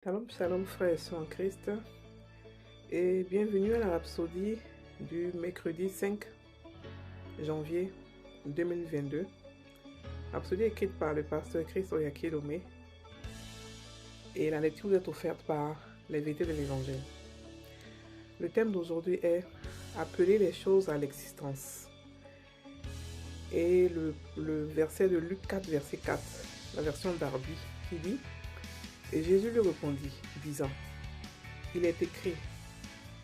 Shalom, shalom, frères et sœurs en Christ, et bienvenue à la rhapsodie du mercredi 5 janvier 2022. Rhapsodie écrite par le pasteur Christ Oyakilome, et la lecture est offerte par les vérités de l'Évangile. Le thème d'aujourd'hui est appeler les choses à l'existence. Et le verset de Luc 4, verset 4, la version d'Arby, qui dit: Et Jésus lui répondit, disant: Il est écrit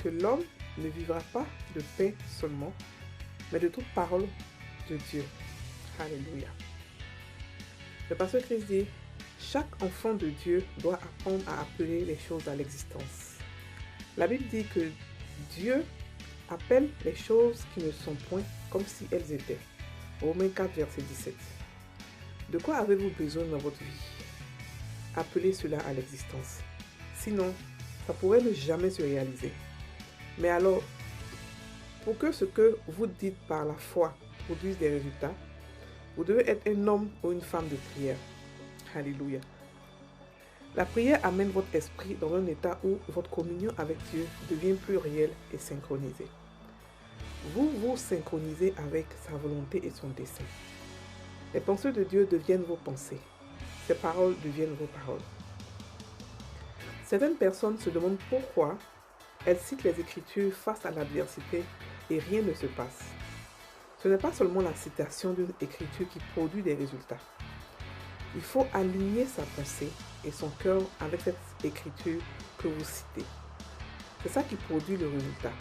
que l'homme ne vivra pas de pain seulement, mais de toute parole de Dieu. Alléluia. Le pasteur Christ dit: Chaque enfant de Dieu doit apprendre à appeler les choses à l'existence. La Bible dit que Dieu appelle les choses qui ne sont point comme si elles étaient. Romains 4, verset 17. De quoi avez-vous besoin dans votre vie? Appelez cela à l'existence. Sinon, ça pourrait ne jamais se réaliser. Mais alors, pour que ce que vous dites par la foi produise des résultats, vous devez être un homme ou une femme de prière. Alléluia. La prière amène votre esprit dans un état où votre communion avec Dieu devient plus réelle et synchronisée. Vous vous synchronisez avec sa volonté et son dessein. Les pensées de Dieu deviennent vos pensées. Ses paroles deviennent vos paroles. Certaines personnes se demandent pourquoi elles citent les Écritures face à l'adversité et rien ne se passe. Ce n'est pas seulement la citation d'une écriture qui produit des résultats. Il faut aligner sa pensée et son cœur avec cette écriture que vous citez. C'est ça qui produit le résultat.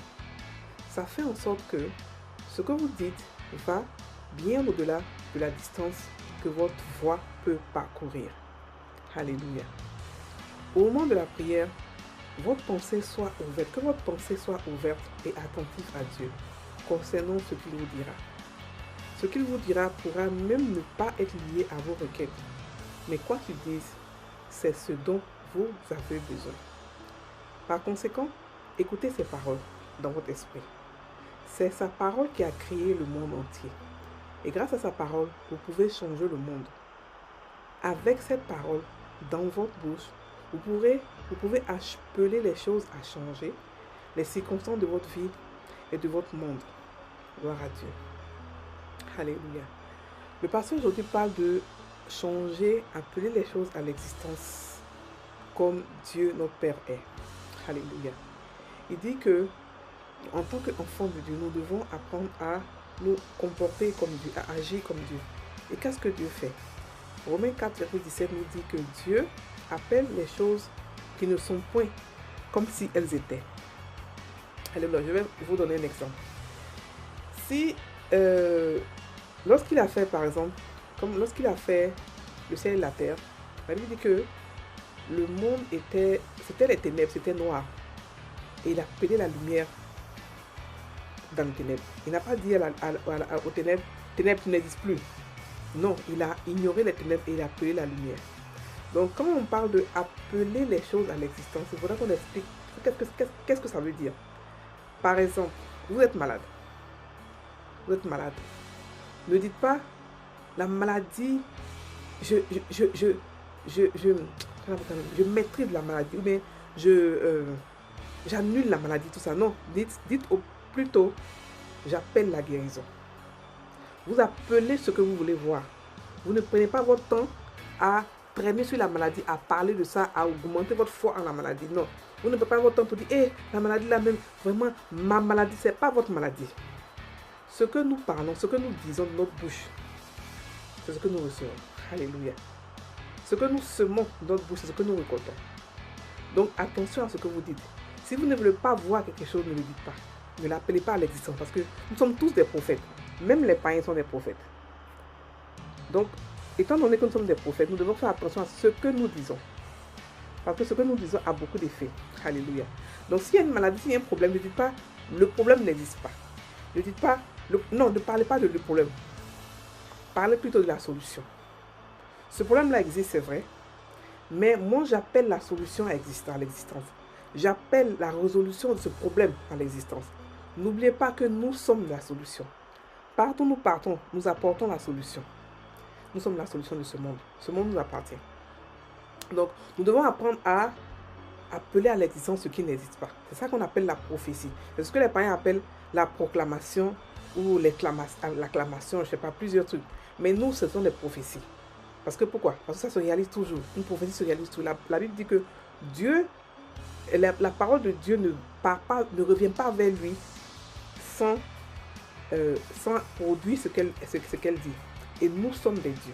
Ça fait en sorte que ce que vous dites va bien au-delà de la distance que votre voix peut parcourir. Alléluia. Au moment de la prière, votre pensée soit ouverte, que votre pensée soit ouverte et attentive à Dieu concernant ce qu'il vous dira. Ce qu'il vous dira pourra même ne pas être lié à vos requêtes, mais quoi qu'il dise, c'est ce dont vous avez besoin. Par conséquent, écoutez ses paroles dans votre esprit. C'est sa parole qui a créé le monde entier. Et grâce à sa parole, vous pouvez changer le monde. Avec cette parole dans votre bouche, vous pouvez appeler les choses à changer, les circonstances de votre vie et de votre monde. Gloire à Dieu. Alléluia. Le pasteur aujourd'hui parle de changer, appeler les choses à l'existence comme Dieu notre Père est. Alléluia. Il dit que en tant qu'enfant de Dieu, nous devons apprendre à nous comporter comme Dieu, à agir comme Dieu. Et qu'est-ce que Dieu fait? Romains 4, verset 17 nous dit que Dieu appelle les choses qui ne sont point comme si elles étaient. Alléluia. Je vais vous donner un exemple. Si, lorsqu'il a fait, par exemple, comme lorsqu'il a fait le ciel et la terre, la Bible dit que le monde c'était les ténèbres, c'était noir. Et il a appelé la lumière dans les ténèbres. Il n'a pas dit aux ténèbres, ténèbres qui n'existent plus. Non, il a ignoré les ténèbres et il a appelé la lumière. Donc, quand on parle de appeler les choses à l'existence, il faudra qu'on explique qu'est-ce que ça veut dire. Par exemple, vous êtes malade. Vous êtes malade. Ne dites pas la maladie, je maîtrise la maladie, ou bien j'annule la maladie, tout ça. Non, dites plutôt, j'appelle la guérison. Vous appelez ce que vous voulez voir. Vous ne prenez pas votre temps à traîner sur la maladie, à parler de ça, à augmenter votre foi en la maladie. Non. Vous ne prenez pas votre temps pour dire, la maladie là même, vraiment, ma maladie, ce n'est pas votre maladie. Ce que nous parlons, ce que nous disons de notre bouche, c'est ce que nous recevons. Alléluia. Ce que nous semons de notre bouche, c'est ce que nous récoltons. Donc, attention à ce que vous dites. Si vous ne voulez pas voir quelque chose, ne le dites pas. Ne l'appelez pas à l'existence, parce que nous sommes tous des prophètes. Même les païens sont des prophètes. Donc, étant donné que nous sommes des prophètes, nous devons faire attention à ce que nous disons. Parce que ce que nous disons a beaucoup d'effets. Alléluia. Donc, s'il y a une maladie, s'il y a un problème, ne dites pas, le problème n'existe pas. Ne dites pas, non, ne parlez pas de le problème. Parlez plutôt de la solution. Ce problème-là existe, c'est vrai. Mais moi, j'appelle la solution à l'existence. J'appelle la résolution de ce problème à l'existence. N'oubliez pas que nous sommes la solution. Partout nous partons, nous apportons la solution. Nous sommes la solution de ce monde. Ce monde nous appartient. Donc, nous devons apprendre à appeler à l'existence ce qui n'existe pas. C'est ça qu'on appelle la prophétie. C'est ce que les païens appellent la proclamation ou l'acclamation, je ne sais pas, plusieurs trucs. Mais nous, ce sont des prophéties. Parce que pourquoi? Parce que ça se réalise toujours. Une prophétie se réalise toujours. La Bible dit que Dieu, la parole de Dieu ne revient pas vers lui sans produire ce qu'elle dit. Et nous sommes des dieux.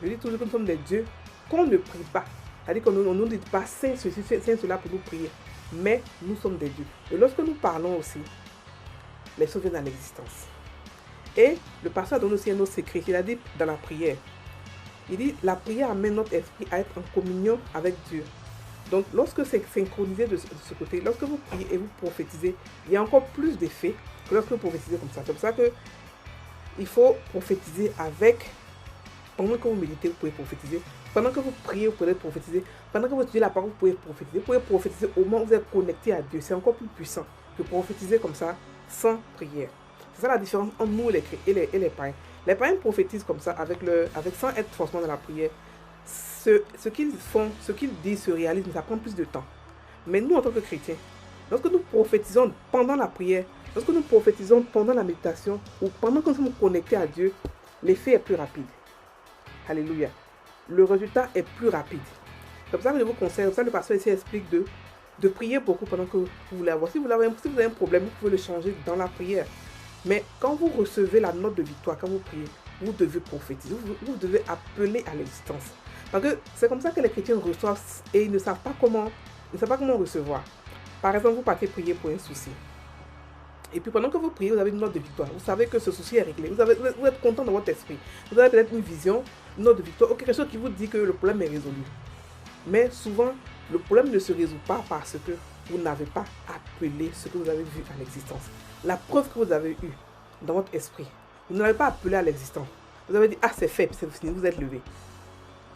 Je dis toujours que nous sommes des dieux qu'on ne prie pas. C'est-à-dire qu'on ne nous dit pas Saint ceci, Saint cela pour nous prier. Mais nous sommes des dieux. Et lorsque nous parlons aussi, les choses viennent à l'existence. Et le pasteur donne aussi un autre secret. Il a dit dans la prière. Il dit la prière amène notre esprit à être en communion avec Dieu. Donc lorsque c'est synchronisé de ce côté, lorsque vous priez et vous prophétisez, il y a encore plus d'effet que lorsque vous prophétisez comme ça. C'est pour ça que il faut prophétiser avec. Pendant que vous méditez, vous pouvez prophétiser. Pendant que vous priez, vous pouvez prophétiser. Pendant que vous étudiez la parole, vous pouvez prophétiser. Vous pouvez prophétiser au moment où vous êtes connecté à Dieu. C'est encore plus puissant que prophétiser comme ça, sans prière. C'est ça la différence entre nous et les païens. Les païens prophétisent comme ça, sans être forcément dans la prière. Ce qu'ils font, ce qu'ils disent se réalise, mais ça prend plus de temps. Mais nous, en tant que chrétiens, lorsque nous prophétisons pendant la prière, lorsque nous prophétisons pendant la méditation, ou pendant que nous sommes connectés à Dieu, l'effet est plus rapide. Alléluia. Le résultat est plus rapide. C'est pour ça que je vous conseille, ça le pasteur ici explique de prier beaucoup pendant que vous voulez avoir. Si vous avez un problème, vous pouvez le changer dans la prière. Mais quand vous recevez la note de victoire, quand vous priez, vous devez prophétiser, vous devez appeler à l'existence. Parce que c'est comme ça que les chrétiens reçoivent et ils ne savent pas comment recevoir. Par exemple, vous partez prier pour un souci. Et puis pendant que vous priez, vous avez une note de victoire. Vous savez que ce souci est réglé. Vous êtes content dans votre esprit. Vous avez peut-être une vision, une note de victoire, ou quelque chose qui vous dit que le problème est résolu. Mais souvent, le problème ne se résout pas parce que vous n'avez pas appelé ce que vous avez vu à l'existence. La preuve que vous avez eue dans votre esprit, vous n'avez pas appelé à l'existence. Vous avez dit, ah c'est fait, c'est fini, vous êtes levé.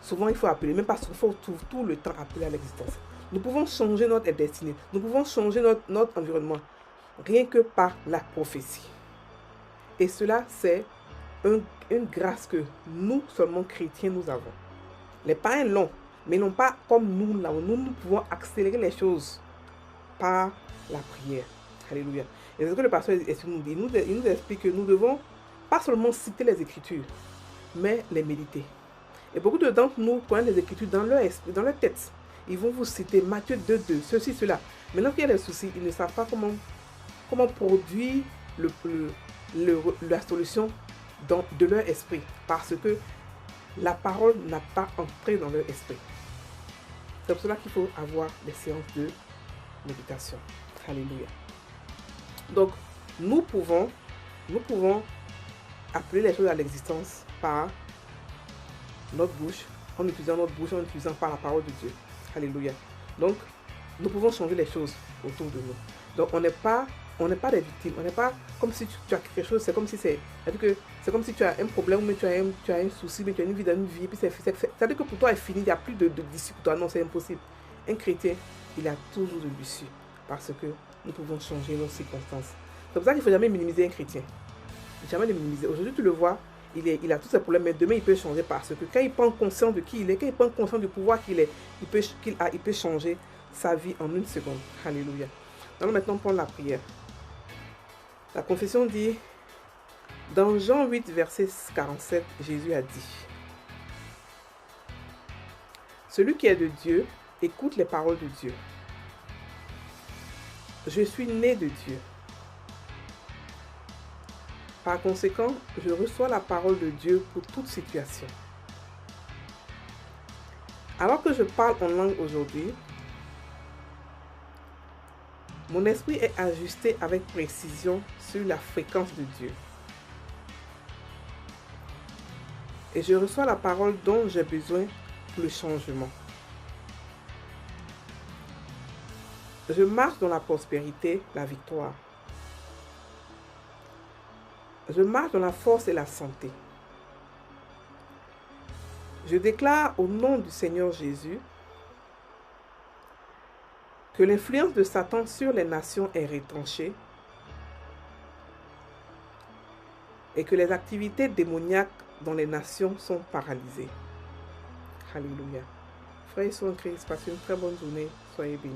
Souvent, il faut appeler, même parce qu'il faut tout le temps appeler à l'existence. Nous pouvons changer notre destinée. Nous pouvons changer notre environnement. Rien que par la prophétie. Et cela, c'est une grâce que nous, seulement chrétiens, nous avons. Les païens l'ont, mais non pas comme nous l'avons. Nous pouvons accélérer les choses par la prière. Alléluia. Et c'est ce que le pasteur nous dit. Il nous explique que nous devons pas seulement citer les Écritures, mais les méditer. Et beaucoup d'entre nous prennent les Écritures dans leur esprit, dans leur tête. Ils vont vous citer Matthieu 2:2, ceci, cela. Maintenant qu'il y a des soucis, ils ne savent pas comment produire la solution de leur esprit. Parce que la parole n'a pas entré dans leur esprit. C'est pour cela qu'il faut avoir des séances de méditation. Alléluia. Donc, nous pouvons appeler les choses à l'existence par notre bouche, en utilisant notre bouche, en utilisant par la parole de Dieu. Alléluia. Donc, nous pouvons changer les choses autour de nous. Donc, on n'est pas des victimes. On n'est pas comme si tu as quelque chose, c'est comme si comme si tu as un problème, mais tu as un souci, mais tu as une vie dans une vie, puis c'est-à-dire que pour toi, c'est fini, il n'y a plus de d'issue pour toi. Non, c'est impossible. Un chrétien, il a toujours de l'issue, parce que nous pouvons changer nos circonstances. C'est pour ça qu'il ne faut jamais minimiser un chrétien. Jamais le minimiser. Aujourd'hui, tu le vois, il a tous ses problèmes, mais demain, il peut changer parce que quand il prend conscience de qui il est, quand il prend conscience du pouvoir qu'il est, il peut changer sa vie en une seconde. Alléluia. Allons maintenant prendre la prière. La confession dit, dans Jean 8, verset 47, Jésus a dit, celui qui est de Dieu, écoute les paroles de Dieu. Je suis né de Dieu. Par conséquent, je reçois la parole de Dieu pour toute situation. Alors que je parle en langue aujourd'hui, mon esprit est ajusté avec précision sur la fréquence de Dieu. Et je reçois la parole dont j'ai besoin pour le changement. Je marche dans la prospérité, la victoire. Je marche dans la force et la santé. Je déclare au nom du Seigneur Jésus que l'influence de Satan sur les nations est retranchée et que les activités démoniaques dans les nations sont paralysées. Alléluia. Frères et sœurs en Christ, passez une très bonne journée. Soyez bénis.